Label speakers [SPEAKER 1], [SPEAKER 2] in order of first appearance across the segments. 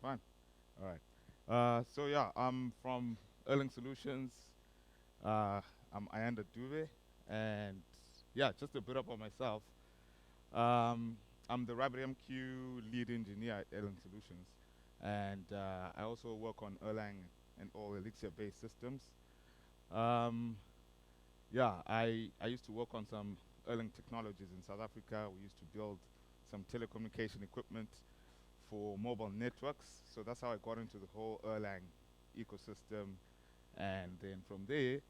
[SPEAKER 1] fine. All right. So yeah, I'm from Erlang Solutions. Uh, I'm Ayanda Dube, and yeah, just a bit about myself. Um, I'm the RabbitMQ lead engineer at Erlang Solutions, and I also work on Erlang and all Elixir-based systems. Um, yeah, I used to work on some Erlang technologies in South Africa. We used to build some telecommunication equipment for mobile networks. So that's how I got into the whole Erlang ecosystem. And then from there,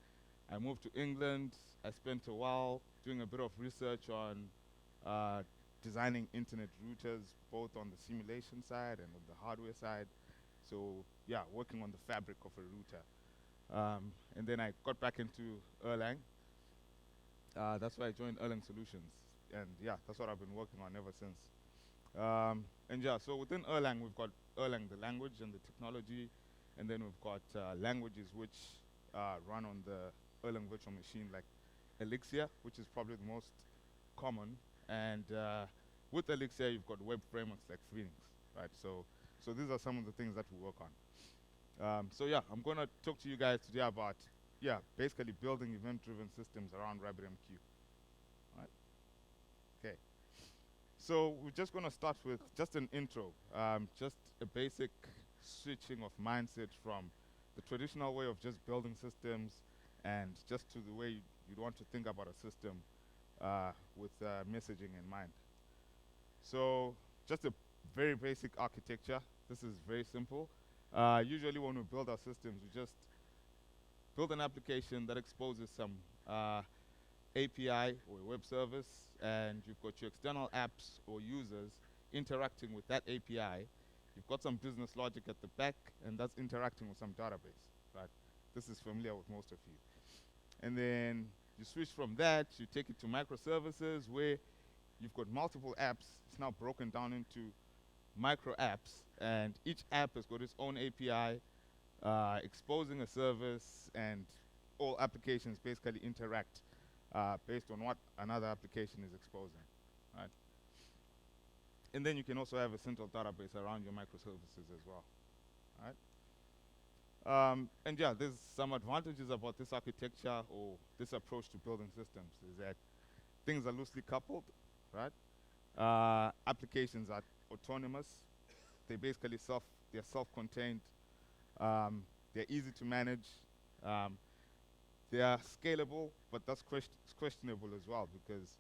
[SPEAKER 1] I moved to England. I spent a while doing a bit of research on uh, designing internet routers, both on the simulation side and on the hardware side. So yeah, working on the fabric of a router. And then I got back into Erlang. That's why I joined Erlang Solutions. And yeah, that's what I've been working on ever since. And yeah, so within Erlang, we've got Erlang, the language and the technology, and then we've got languages which run on the Erlang virtual machine, like Elixir, which is probably the most common. And with Elixir, you've got web frameworks like Phoenix, right? So these are some of the things that we work on. So yeah, I'm gonna talk to you guys today about basically building event-driven systems around RabbitMQ. Right? Okay. So we're just going to start with just an intro, just a basic switching of mindset from the traditional way of just building systems and just to the way you'd want to think about a system with messaging in mind. So just a very basic architecture. This is very simple. Usually when we build our systems, we just build an application that exposes some API or a web service, and you've got your external apps or users interacting with that API. You've got some business logic at the back, and that's interacting with some database, right? This is familiar with most of you. And then you switch from that, you take it to microservices where you've got multiple apps. It's now broken down into micro apps, and each app has got its own API, exposing a service, and all applications basically interact based on what another application is exposing, right? And then you can also have a central database around your microservices as well, right? And yeah, there's some advantages about this architecture or this approach to building systems is that things are loosely coupled, right? Applications are autonomous. They basically they're self-contained. They're easy to manage. Um, they are scalable, but that's questionable as well because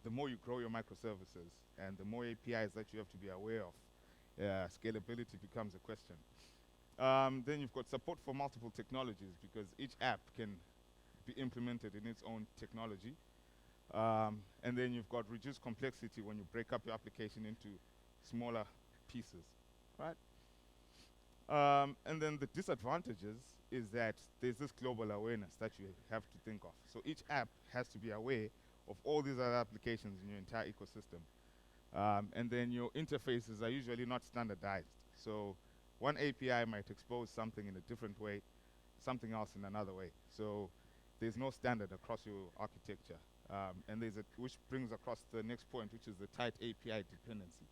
[SPEAKER 1] the more you grow your microservices and the more APIs that you have to be aware of, scalability becomes a question. Then you've got support for multiple technologies because each app can be implemented in its own technology. And then you've got reduced complexity when you break up your application into smaller pieces, right? And then the disadvantages is that there's this global awareness that you have to think of. So each app has to be aware of all these other applications in your entire ecosystem. And then your interfaces are usually not standardized. So one API might expose something in a different way, something else in another way. So there's no standard across your architecture. And which brings across the next point, which is the tight API dependency.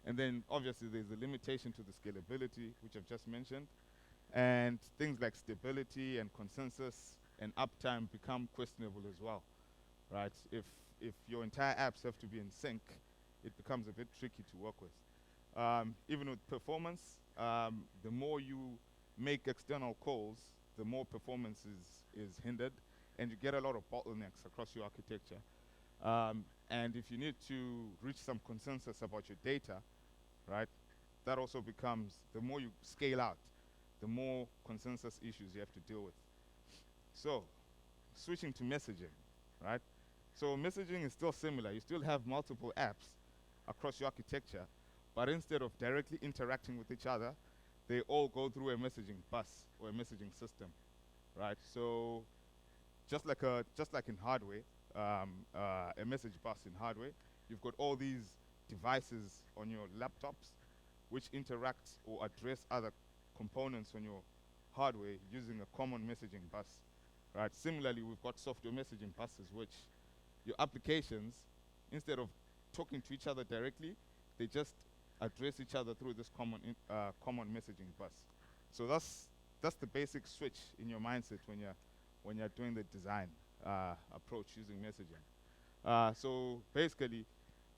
[SPEAKER 1] And then obviously there's a limitation to the scalability, which I've just mentioned. And things like stability and consensus and uptime become questionable as well, right? If your entire apps have to be in sync, it becomes a bit tricky to work with. Even with performance, the more you make external calls, the more performance is hindered, and you get a lot of bottlenecks across your architecture. And if you need to reach some consensus about your data, right, that also becomes, the more you scale out, the more consensus issues you have to deal with. So, switching to messaging, right? So messaging is still similar. You still have multiple apps across your architecture, but instead of directly interacting with each other, they all go through a messaging bus or a messaging system, right? So just like in hardware, a message bus in hardware, you've got all these devices on your laptops which interact or address other components on your hardware using a common messaging bus, right? Similarly, we've got software messaging buses, which your applications, instead of talking to each other directly, they just address each other through this common messaging bus. So that's the basic switch in your mindset when you're doing the design approach using messaging. So basically,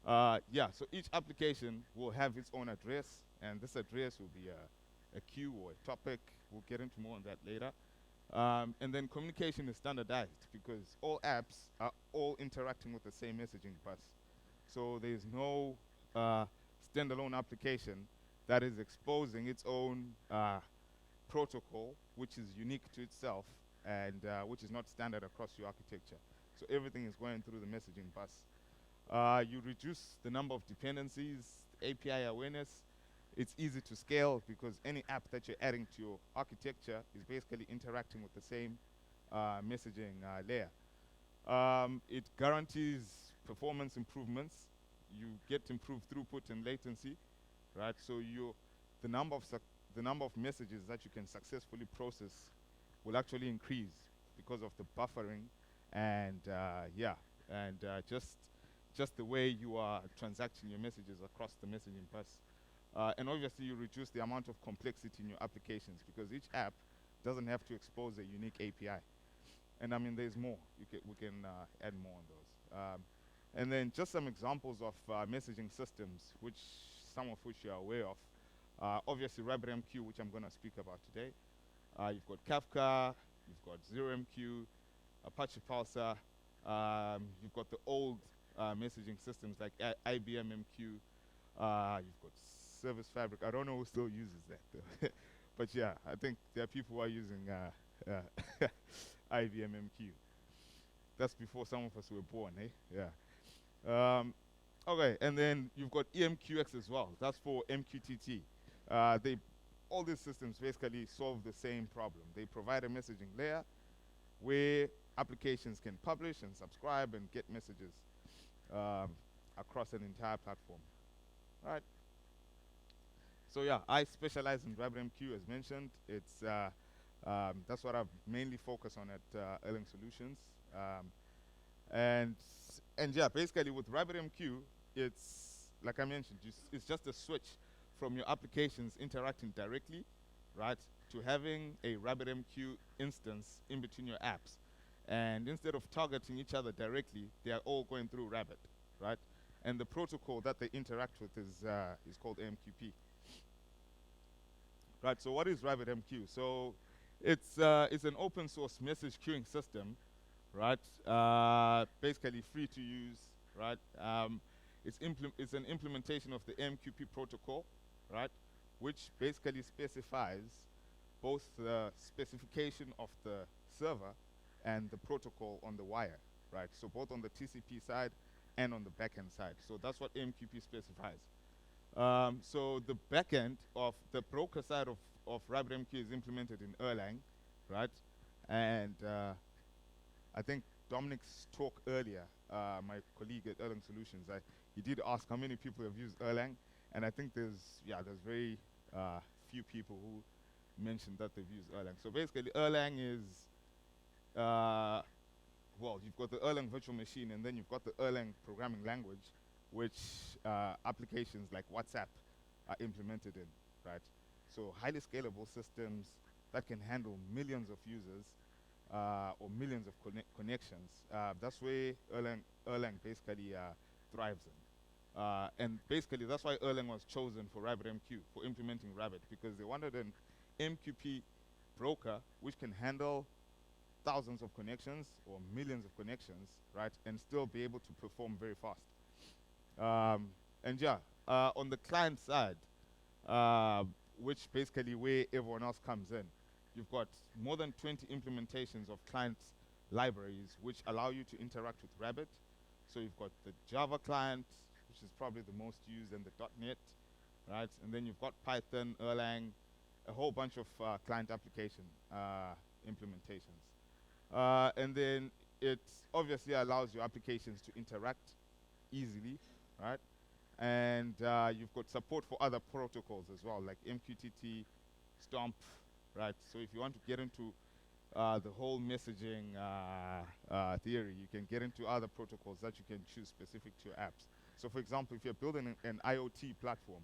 [SPEAKER 1] yeah. So each application will have its own address, and this address will be a queue or a topic. We'll get into more on that later. And then communication is standardized because all apps are all interacting with the same messaging bus. So there's no standalone application that is exposing its own protocol, which is unique to itself and which is not standard across your architecture. So everything is going through the messaging bus. You reduce the number of dependencies, API awareness. It's easy to scale because any app that you're adding to your architecture is basically interacting with the same messaging layer. It guarantees performance improvements. You get improved throughput and latency, right? So the number of messages that you can successfully process will actually increase because of the buffering and just the way you are transacting your messages across the messaging bus. And obviously you reduce the amount of complexity in your applications because each app doesn't have to expose a unique API. And I mean, there's more. We can add more on those. And then just some examples of messaging systems, some of which you're aware of. Obviously RabbitMQ, which I'm going to speak about today. You've got Kafka, you've got ZeroMQ, Apache Pulsar. You've got the old messaging systems like IBM MQ. You've got Service Fabric. I don't know who still uses that though. But yeah, I think there are people who are using IBM MQ. That's before some of us were born, eh? Yeah. Okay, and then you've got EMQX as well. That's for MQTT. All these systems basically solve the same problem. They provide a messaging layer where applications can publish and subscribe and get messages across an entire platform. Right. So yeah, I specialize in RabbitMQ as mentioned. That's what I've mainly focused on at Erlang Solutions. And yeah, basically with RabbitMQ, it's like I mentioned, it's just a switch from your applications interacting directly, right, to having a RabbitMQ instance in between your apps. And instead of targeting each other directly, they are all going through Rabbit, right? And the protocol that they interact with is called AMQP. Right, so what is RabbitMQ? So it's an open source message queuing system, right? Basically free to use, right? It's an implementation of the AMQP protocol, right? Which basically specifies both the specification of the server and the protocol on the wire, right? So both on the TCP side and on the backend side. So that's what AMQP specifies. So the backend of the broker side of RabbitMQ is implemented in Erlang, right? And I think Dominic's talk earlier, my colleague at Erlang Solutions, he did ask how many people have used Erlang, and I think there's very few people who mentioned that they've used Erlang. So basically, Erlang is you've got the Erlang virtual machine, and then you've got the Erlang programming language, which applications like WhatsApp are implemented in, right? So highly scalable systems that can handle millions of users or millions of connections. That's where Erlang basically thrives in. And basically that's why Erlang was chosen for RabbitMQ, for implementing Rabbit, because they wanted an MQP broker which can handle thousands of connections or millions of connections, right, and still be able to perform very fast. And yeah, on the client side, which basically where everyone else comes in, you've got more than 20 implementations of client libraries which allow you to interact with Rabbit. So you've got the Java client, which is probably the most used, and the .NET, right? And then you've got Python, Erlang, a whole bunch of client application implementations. And then it obviously allows your applications to interact easily, right? And you've got support for other protocols as well, like MQTT, Stomp, right? So if you want to get into the whole messaging theory, you can get into other protocols that you can choose specific to your apps. So for example, if you're building an IoT platform,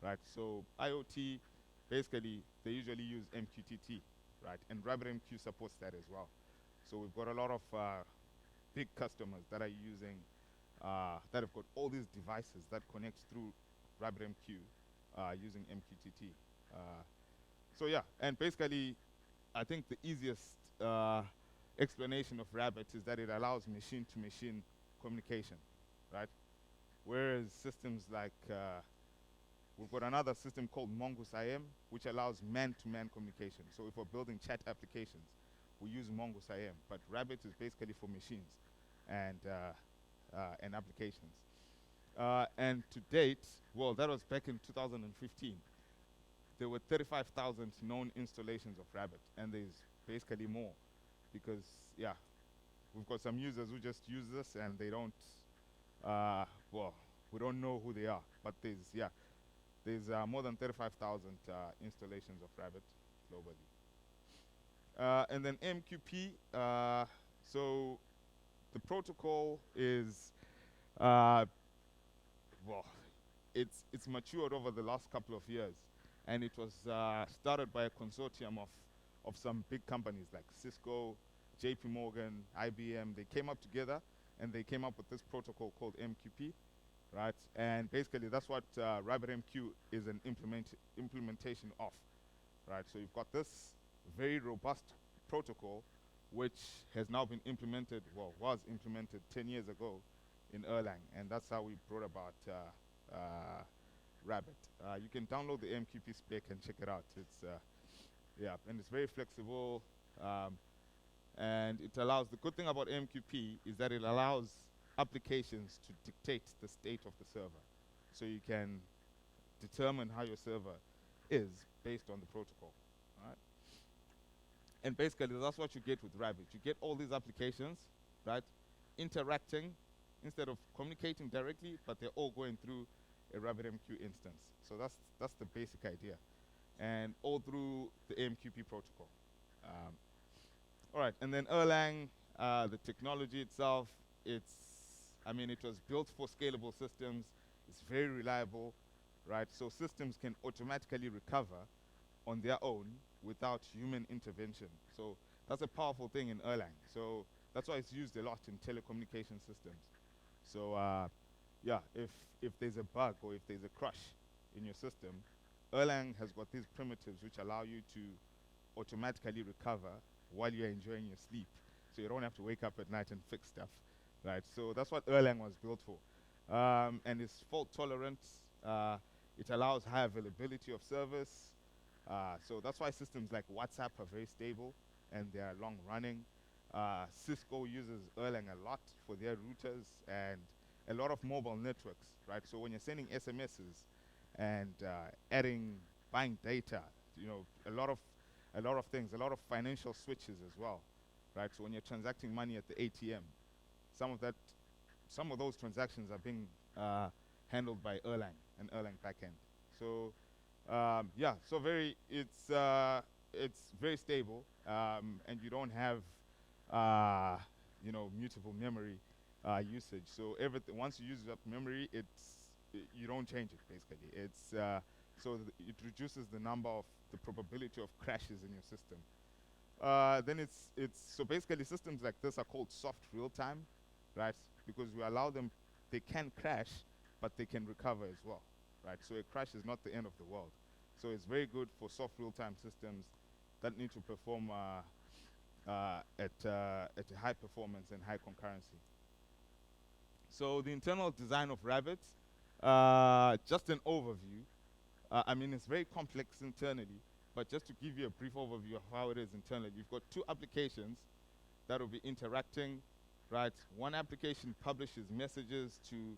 [SPEAKER 1] right? So IoT, basically, they usually use MQTT, right? And RabbitMQ supports that as well. So we've got a lot of big customers that are using, that have got all these devices that connect through RabbitMQ using MQTT. So yeah, and basically, I think the easiest explanation of Rabbit is that it allows machine-to-machine communication, right? Whereas systems like, we've got another system called Mongoose IM, which allows man-to-man communication. So if we're building chat applications, we use Mongoose IM, but Rabbit is basically for machines and applications. And to date, well, that was back in 2015. There were 35,000 known installations of Rabbit, and there's basically more, because yeah, we've got some users who just use this and they don't, well, we don't know who they are, but there's more than 35,000 installations of Rabbit globally. And then AMQP, so the protocol is, well, it's matured over the last couple of years, and it was started by a consortium of some big companies like Cisco, JP Morgan, IBM. They came up together and they came up with this protocol called AMQP, right? And basically that's what RabbitMQ is an implementation of, right? So you've got this very robust protocol which has now been implemented, well, was implemented 10 years ago in Erlang, and that's how we brought about Rabbit. You can download the AMQP spec and check it out. It's yeah, and it's very flexible, and it allows, the good thing about AMQP is that it allows applications to dictate the state of the server. So you can determine how your server is based on the protocol, right? And basically that's what you get with Rabbit. You get all these applications, right, interacting instead of communicating directly, but they're all going through a RabbitMQ instance. So that's the basic idea, and all through the AMQP protocol. All right, and then Erlang, the technology itself, it was built for scalable systems. It's very reliable, right? So systems can automatically recover on their own without human intervention. So that's a powerful thing in Erlang. So that's why it's used a lot in telecommunication systems. So yeah, if there's a bug or if there's a crash in your system, Erlang has got these primitives which allow you to automatically recover while you're enjoying your sleep. So you don't have to wake up at night and fix stuff, right? So that's what Erlang was built for. And it's fault tolerant. It allows high availability of service. So that's why systems like WhatsApp are very stable and they are long running. Cisco uses Erlang a lot for their routers and a lot of mobile networks, right? So when you're sending SMSs and buying data, you know, a lot of things, a lot of financial switches as well, right? So when you're transacting money at the ATM, some of those transactions are being handled by Erlang and Erlang backend. So yeah, so it's very stable, and you don't have mutable memory usage. So everything, once you use up memory, you don't change it basically. So it reduces the number of the probability of crashes in your system. Then so basically systems like this are called soft real time, right? Because we allow them, they can crash, but they can recover as well, right? So a crash is not the end of the world. So it's very good for soft real time systems that need to perform at a high performance and high concurrency. So the internal design of Rabbit, just an overview. It's very complex internally, but just to give you a brief overview of how it is internally, you've got two applications that will be interacting, right? One application publishes messages to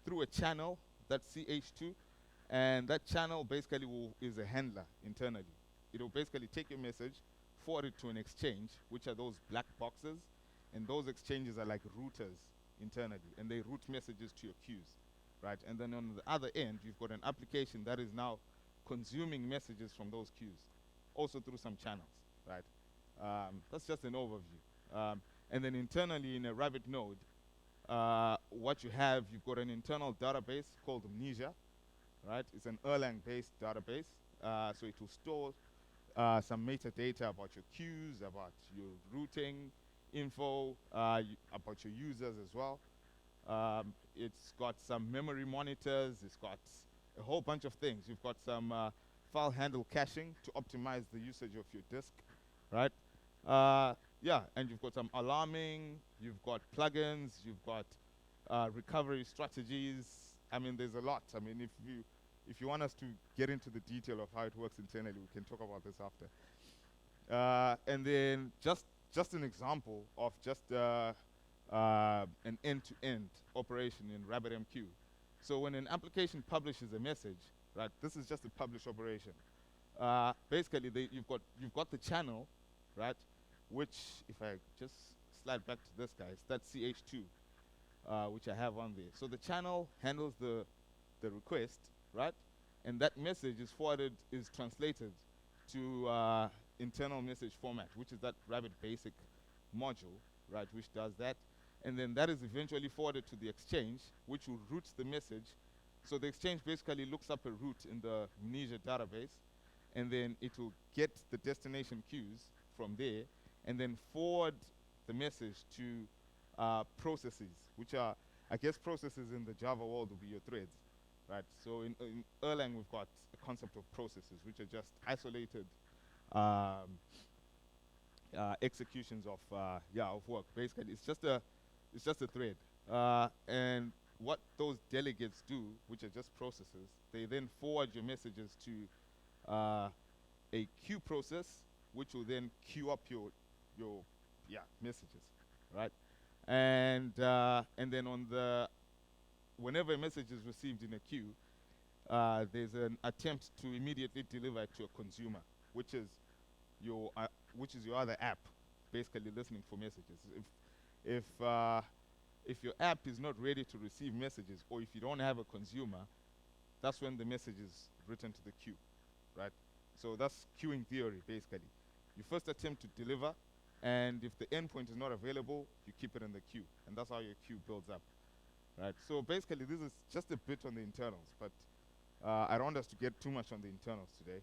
[SPEAKER 1] through a channel, that's CH2, and that channel basically is a handler internally. It will basically take your message, forward it to an exchange, which are those black boxes, and those exchanges are like routers internally, and they route messages to your queues, right? And then on the other end, you've got an application that is now consuming messages from those queues, also through some channels, right? That's just an overview. And then internally in a Rabbit node, what you have, you've got an internal database called Amnesia, right? It's an Erlang-based database, so it will store some metadata about your queues, about your routing info, about your users as well. It's got some memory monitors. It's got a whole bunch of things. You've got some file handle caching to optimize the usage of your disk, right? Yeah, and you've got some alarming. You've got plugins. You've got recovery strategies. I mean, there's a lot. I mean, if you want us to get into the detail of how it works internally, we can talk about this after. And then just an example of just an end-to-end operation in RabbitMQ. So when an application publishes a message, right, this is just a publish operation. Basically, you've got the channel, right, which if I just slide back to this guy, it's that ch2, which I have on there. So the channel handles the request, right, and that message is translated to internal message format, which is that Rabbit basic module, right, which does that. And then that is eventually forwarded to the exchange, which will route the message. So the exchange basically looks up a route in the Mnesia database, and then it will get the destination queues from there, and then forward the message to processes, which are, I guess, processes in the Java world will be your threads, right? So in Erlang, we've got a concept of processes, which are just isolated executions of work. Basically, it's just a thread. And what those delegates do, which are just processes, they then forward your messages to a queue process, which will then queue up your messages, right? And then whenever a message is received in a queue, there's an attempt to immediately deliver it to a consumer, which is your other app, basically listening for messages. If your app is not ready to receive messages, or if you don't have a consumer, that's when the message is written to the queue, right? So that's queuing theory, basically. You first attempt to deliver, and if the endpoint is not available, you keep it in the queue, and that's how your queue builds up, right? So basically, this is just a bit on the internals, but I don't want us to get too much on the internals today.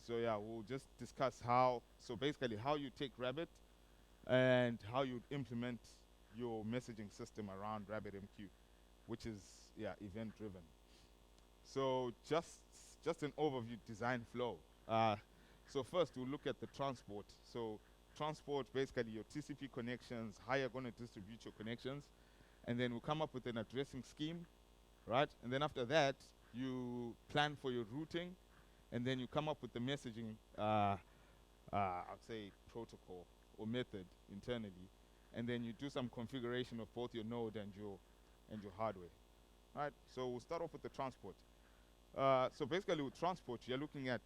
[SPEAKER 1] So yeah, we'll just discuss how you take Rabbit and how you implement your messaging system around RabbitMQ, which is event driven. So just an overview design flow. So first we'll look at the transport. So transport, basically your TCP connections, how you're going to distribute your connections, and then we'll come up with an addressing scheme, right? And then after that, you plan for your routing, and then you come up with the messaging, I'd say protocol or method internally, and then you do some configuration of both your node and your hardware. All right, so we'll start off with the transport. So basically with transport, you're looking at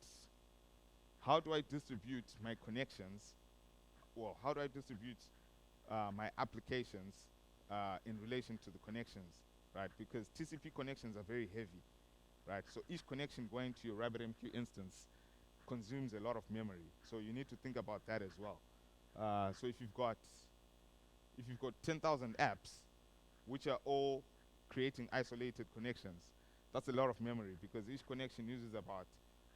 [SPEAKER 1] how do I distribute my connections, well, how do I distribute my applications in relation to the connections, right? Because TCP connections are very heavy, right? So each connection going to your RabbitMQ instance consumes a lot of memory. So you need to think about that as well. So if you've got 10,000 apps, which are all creating isolated connections, that's a lot of memory because each connection uses about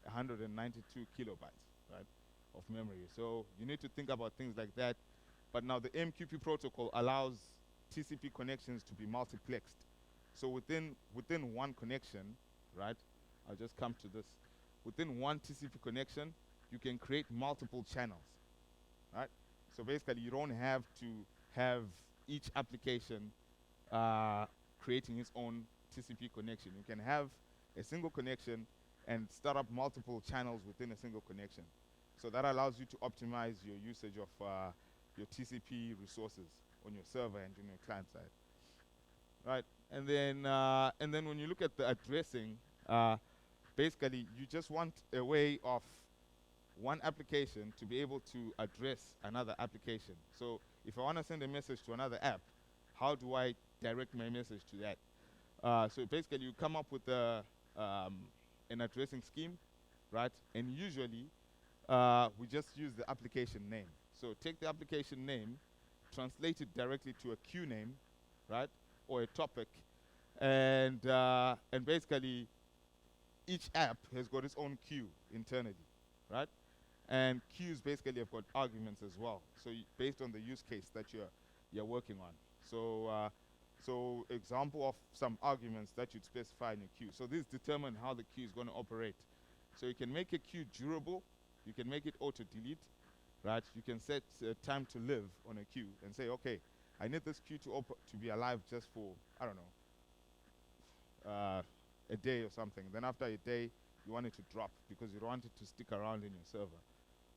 [SPEAKER 1] 192 kilobytes, right, of memory. So you need to think about things like that. But now the AMQP protocol allows TCP connections to be multiplexed. So within one connection, right, I'll just come to this. Within one TCP connection, you can create multiple channels, right? So basically, you don't have to have each application creating its own TCP connection. You can have a single connection and start up multiple channels within a single connection. So that allows you to optimize your usage of your TCP resources on your server and on your client side, right? And then when you look at the addressing, basically you just want a way of one application to be able to address another application. So if I want to send a message to another app, how do I direct my message to that? So basically you come up with an addressing scheme, right? And usually we just use the application name. So take the application name, translate it directly to a queue name, right? Or a topic, and basically each app has got its own queue internally, right? And queues basically have got arguments as well. So based on the use case that you're working on. So example of some arguments that you'd specify in your queue. So these determine how the queue is going to operate. So you can make a queue durable. You can make it auto-delete, right? You can set time to live on a queue and say, okay, I need this queue to be alive just for, I don't know, a day or something. Then after a day, you want it to drop because you don't want it to stick around in your server,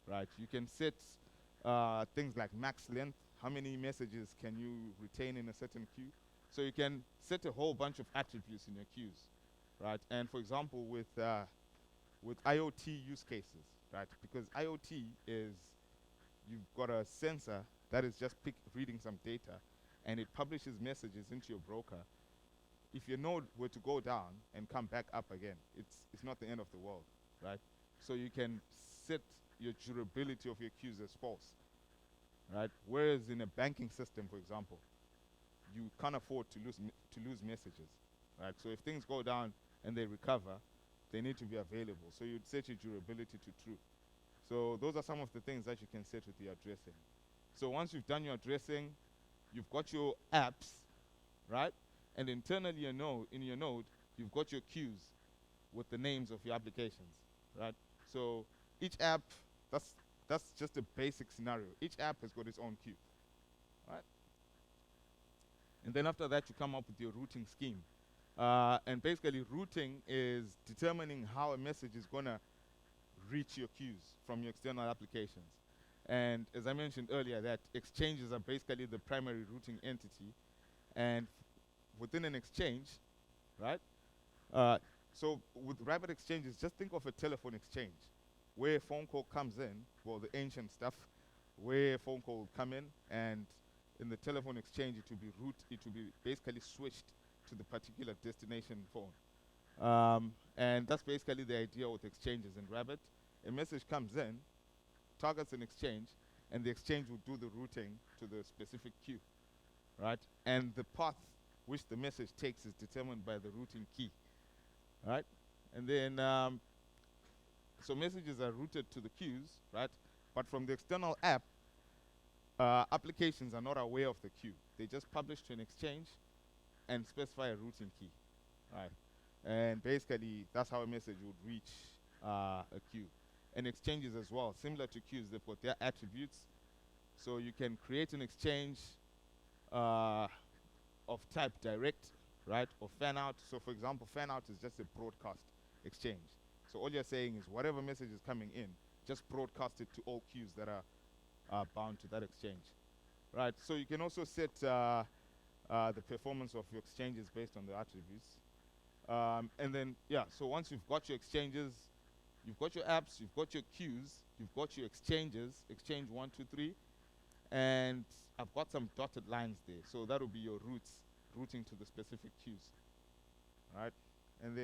[SPEAKER 1] right? You can set things like max length. How many messages can you retain in a certain queue? So you can set a whole bunch of attributes in your queues, right? And for example, with IoT use cases, right? Because IoT is, you've got a sensor that is just reading some data, and it publishes messages into your broker. If your node were to go down and come back up again, it's not the end of the world, right? So you can set your durability of your queues as false, right? Whereas in a banking system, for example, you can't afford to lose messages, right? So if things go down and they recover, they need to be available. So you'd set your durability to true. So those are some of the things that you can set with your addressing. So once you've done your addressing, you've got your apps, right? And internally in your node, you've got your queues with the names of your applications, right? So each app, that's just a basic scenario. Each app has got its own queue, right? And then after that, you come up with your routing scheme. And basically, routing is determining how a message is going to reach your queues from your external applications. And as I mentioned earlier, that exchanges are basically the primary routing entity. And within an exchange, right? So with Rabbit exchanges, just think of a telephone exchange where a phone call comes in, well, the ancient stuff, where a phone call will come in, and in the telephone exchange, it will be basically switched to the particular destination phone. And that's basically the idea with exchanges in Rabbit. A message comes in, targets an exchange, and the exchange will do the routing to the specific queue, right? And the path which the message takes is determined by the routing key, right? And then, so messages are routed to the queues, right? But from the external app, applications are not aware of the queue. They just publish to an exchange and specify a routing key, right? And basically, that's how a message would reach a queue. And exchanges as well, similar to queues, they've got their attributes. So you can create an exchange of type direct, right, or fan out. So for example, fan out is just a broadcast exchange. So all you're saying is whatever message is coming in, just broadcast it to all queues that are bound to that exchange, right? So you can also set the performance of your exchanges based on the attributes. And then, yeah, so once you've got your exchanges, you've got your apps, you've got your queues, you've got your exchanges, exchange 1, 2, 3, and I've got some dotted lines there. So that will be your routes, routing to the specific queues, right? And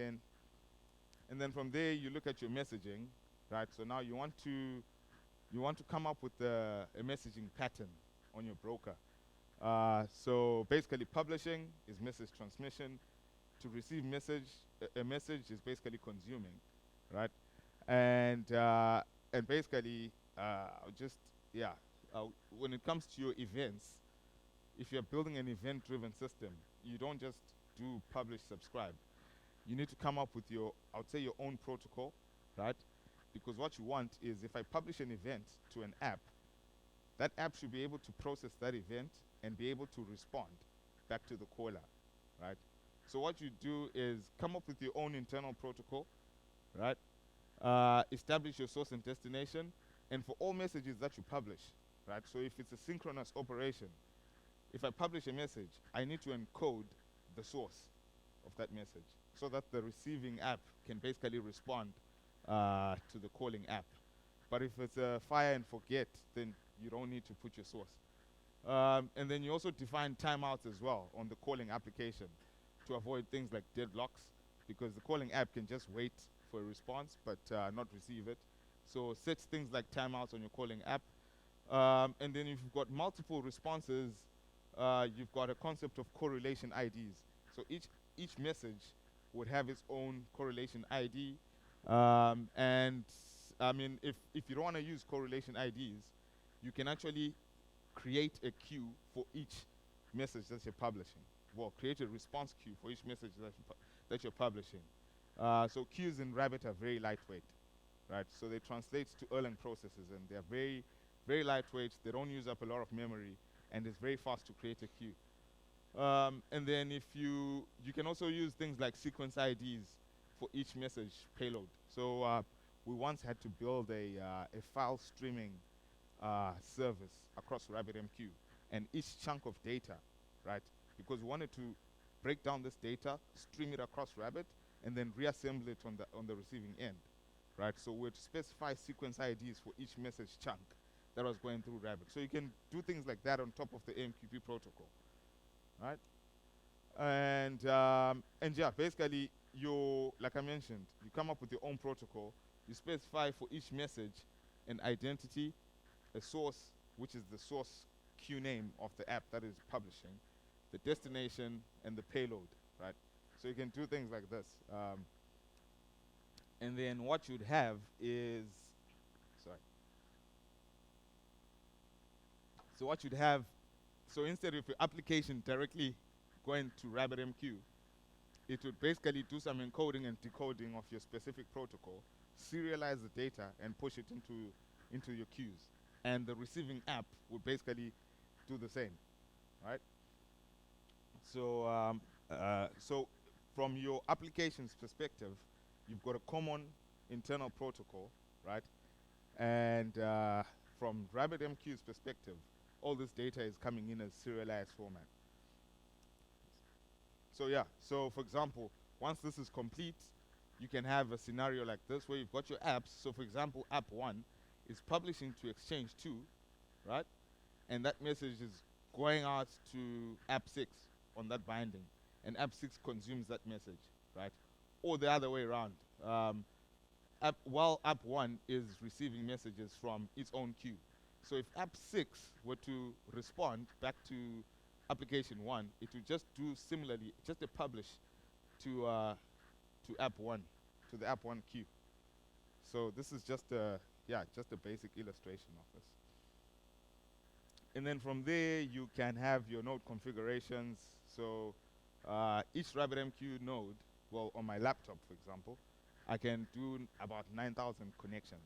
[SPEAKER 1] then from there, you look at your messaging, right? So now you want to come up with a messaging pattern on your broker. So basically, publishing is message transmission. To receive a message is basically consuming, right? And basically, when it comes to your events, if you're building an event-driven system, you don't just do publish, subscribe. You need to come up with I would say your own protocol, right? Because what you want is if I publish an event to an app, that app should be able to process that event and be able to respond back to the caller, right? So what you do is come up with your own internal protocol, right? Establish your source and destination, and for all messages that you publish, right? So if it's a synchronous operation, if I publish a message, I need to encode the source of that message so that the receiving app can basically respond to the calling app. But if it's a fire and forget, then you don't need to put your source. And then you also define timeouts as well on the calling application to avoid things like deadlocks, because the calling app can just wait for a response but not receive it. So set things like timeouts on your calling app. And then if you've got multiple responses, you've got a concept of correlation IDs. So each message would have its own correlation ID. And I mean, if you don't want to use correlation IDs, you can actually create a queue for each message that you're publishing. Well, create a response queue for each message that you're publishing. So queues in Rabbit are very lightweight, right? So they translate to Erlang processes, and they're very, very lightweight. They don't use up a lot of memory, and it's very fast to create a queue. And then if you can also use things like sequence IDs for each message payload. So we once had to build a file streaming service across RabbitMQ, and each chunk of data, right? Because we wanted to break down this data, stream it across Rabbit, and then reassemble it on the receiving end, right? So we had to specify sequence IDs for each message chunk that was going through Rabbit. So you can do things like that on top of the AMQP protocol, right? And yeah, basically like I mentioned, you come up with your own protocol. You specify for each message an identity, a source, which is the source queue name of the app that is publishing, the destination, and the payload, right? So you can do things like this. And then what you'd have is, sorry. So what you'd have, so instead of your application directly going to RabbitMQ, it would basically do some encoding and decoding of your specific protocol, serialize the data, and push it into your queues. And the receiving app would basically do the same, right? So so from your application's perspective, you've got a common internal protocol, right? And from RabbitMQ's perspective, all this data is coming in as serialized format. So yeah, so for example, once this is complete, you can have a scenario like this where you've got your apps. So for example, app 1 is publishing to exchange 2, right? And that message is going out to app 6 on that binding, and app 6 consumes that message, right? Or the other way around. While app 1 is receiving messages from its own queue. So if app 6 were to respond back to application 1, it would just do similarly, just a publish to app 1, to the app 1 queue. So this is just a basic illustration of this. And then from there, you can have your node configurations. So each RabbitMQ node, well, on my laptop, for example, I can do about 9,000 connections,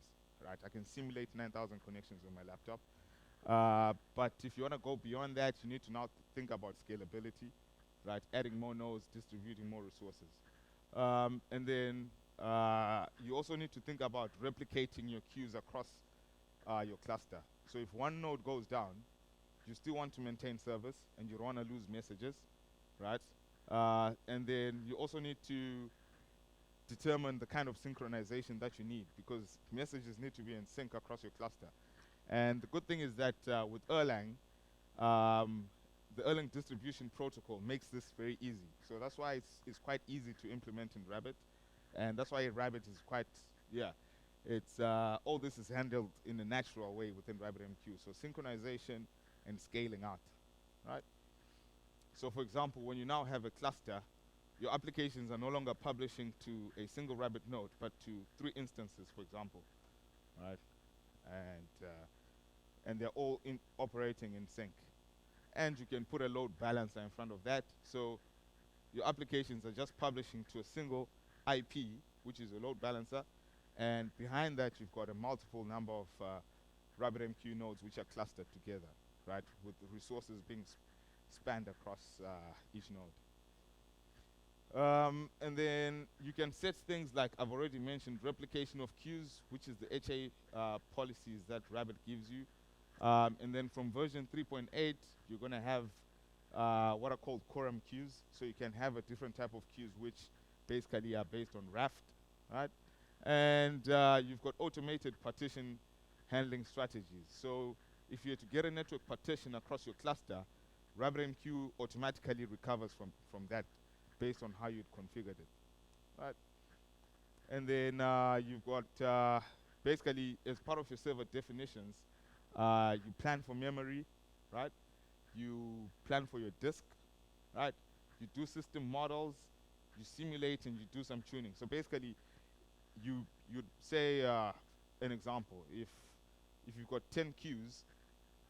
[SPEAKER 1] right? I can simulate 9,000 connections on my laptop. But if you want to go beyond that, you need to now think about scalability, right? Adding more nodes, distributing more resources. And then you also need to think about replicating your queues across your cluster. So if one node goes down, you still want to maintain service, and you don't want to lose messages, right? And then you also need to determine the kind of synchronization that you need, because messages need to be in sync across your cluster. And the good thing is that with Erlang, the Erlang distribution protocol makes this very easy. So that's why it's quite easy to implement in Rabbit. And that's why Rabbit is quite, it's all this is handled in a natural way within RabbitMQ. So synchronization and scaling out, right? So for example, when you now have a cluster, your applications are no longer publishing to a single Rabbit node, but to 3 instances, for example, right? And they're all operating in sync. And you can put a load balancer in front of that. So your applications are just publishing to a single IP, which is a load balancer. And behind that, you've got a multiple number of RabbitMQ nodes which are clustered together, right? With the resources being spanned across each node. And then you can set things like I've already mentioned, replication of queues, which is the HA policies that Rabbit gives you. And then from version 3.8, you're going to have what are called quorum queues. So you can have a different type of queues which basically are based on Raft, right? And you've got automated partition handling strategies. So if you were to get a network partition across your cluster, RabbitMQ automatically recovers from that based on how you'd configured it, right? And then you've got basically, as part of your server definitions, you plan for memory, right? You plan for your disk, right? You do system models, you simulate and you do some tuning. So basically, you'd say an example. If you've got 10 queues,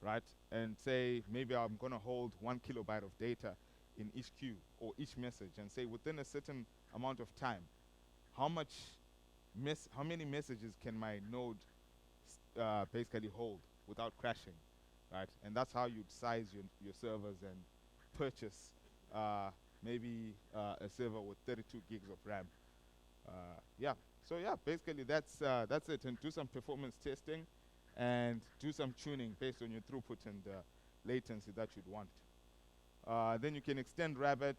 [SPEAKER 1] right, and say maybe I'm going to hold 1 kilobyte of data in each queue or each message, and say within a certain amount of time, how many messages can my node basically hold without crashing, right? And that's how you'd size your servers and purchase maybe a server with 32 gigs of RAM. Yeah. So yeah, basically that's it. And do some performance testing, and do some tuning based on your throughput and latency that you'd want. Then you can extend Rabbit.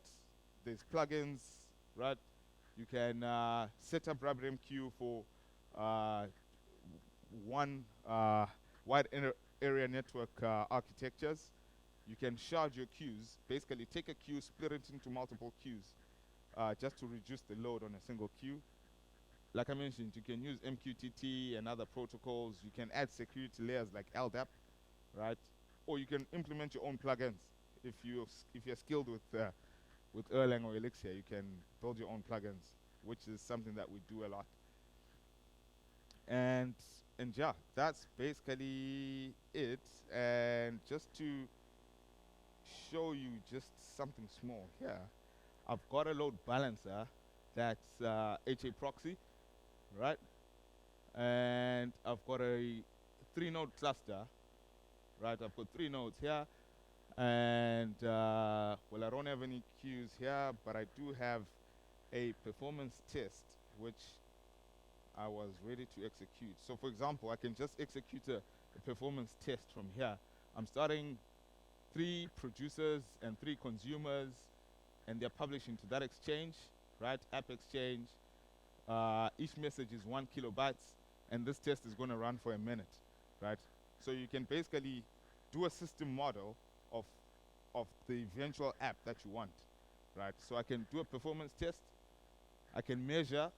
[SPEAKER 1] There's plugins, right? You can set up RabbitMQ for one wide area network architectures. You can shard your queues. Basically, take a queue, split it into multiple queues, just to reduce the load on a single queue. Like I mentioned, you can use MQTT and other protocols. You can add security layers like LDAP, right? Or you can implement your own plugins. If you're skilled with Erlang or Elixir, you can build your own plugins, which is something that we do a lot. And yeah, that's basically it. And just to show you just something small here, I've got a load balancer that's HA proxy, right? And I've got a 3-node cluster, right? I've got 3 nodes here, and well, I don't have any queues here, but I do have a performance test which I was ready to execute. So for example, I can just execute a performance test from here. I'm starting 3 producers and 3 consumers, and they're published into that exchange, right? App exchange. Each message is 1 kilobytes, and this test is going to run for a minute, right? So you can basically do a system model of the eventual app that you want, right? So I can do a performance test. I can measure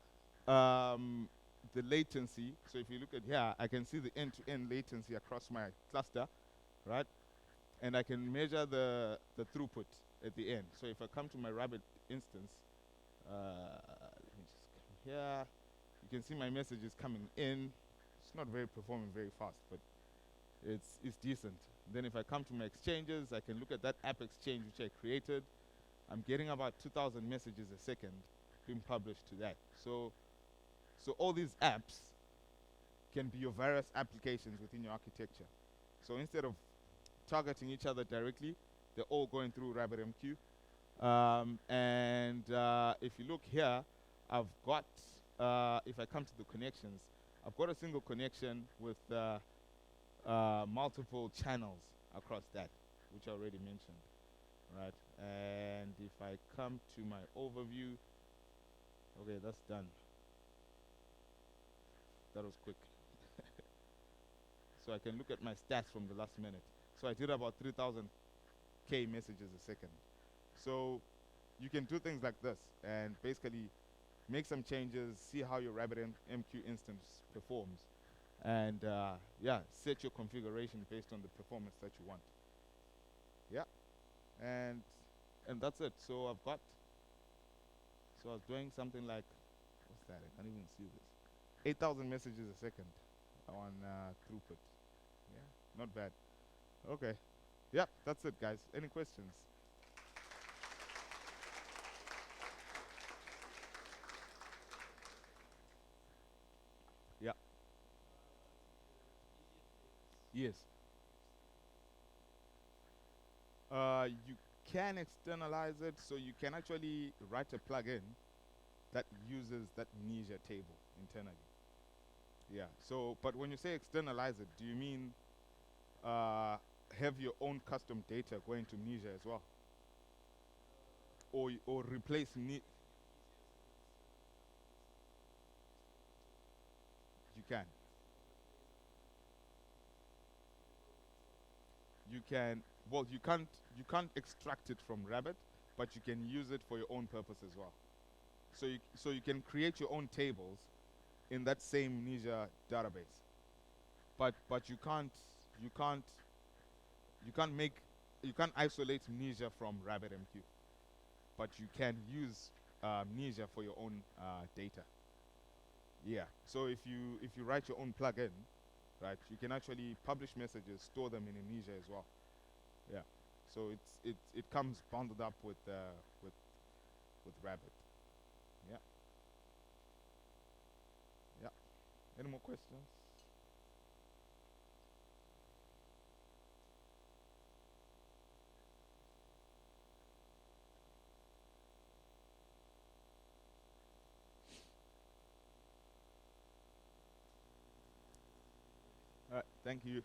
[SPEAKER 1] the latency. So if you look at here, I can see the end-to-end latency across my cluster, right? And I can measure the throughput at the end. So if I come to my Rabbit instance, let me just come here. You can see my messages coming in. It's not performing very fast, but it's decent. Then if I come to my exchanges, I can look at that app exchange which I created. I'm getting about 2,000 messages a second being published to that. So all these apps can be your various applications within your architecture. So instead of targeting each other directly, they're all going through RabbitMQ. And if you look here, I've got, if I come to the connections, I've got a single connection with multiple channels across that, which I already mentioned, right? And if I come to my overview, okay, that's done. That was quick. So I can look at my stats from the last minute. So I did about 3,000K messages a second. So you can do things like this and basically make some changes, see how your RabbitMQ instance performs, and yeah, set your configuration based on the performance that you want. Yeah, and that's it. So I was doing something like, what's that? I can't even see this. 8,000 messages a second on throughput. Yeah, not bad. Okay. Yeah, that's it, guys. Any questions? Yeah. Yes. You can externalize it, so you can actually write a plugin that uses that Ninja table internally. Yeah. So, but when you say externalize it, do you mean have your own custom data going to Ninja as well, or replace You can. You can. Well, you can't extract it from Rabbit, but you can use it for your own purpose as well. So you can create your own tables in that same Ninja database, but you can't isolate Ninja from RabbitMQ, but you can use amnesia for your own data. Yeah. So if you write your own plugin, right, you can actually publish messages, store them in amnesia as well. Yeah. So it comes bundled up with Rabbit. Yeah. Yeah. Any more questions? Thank you.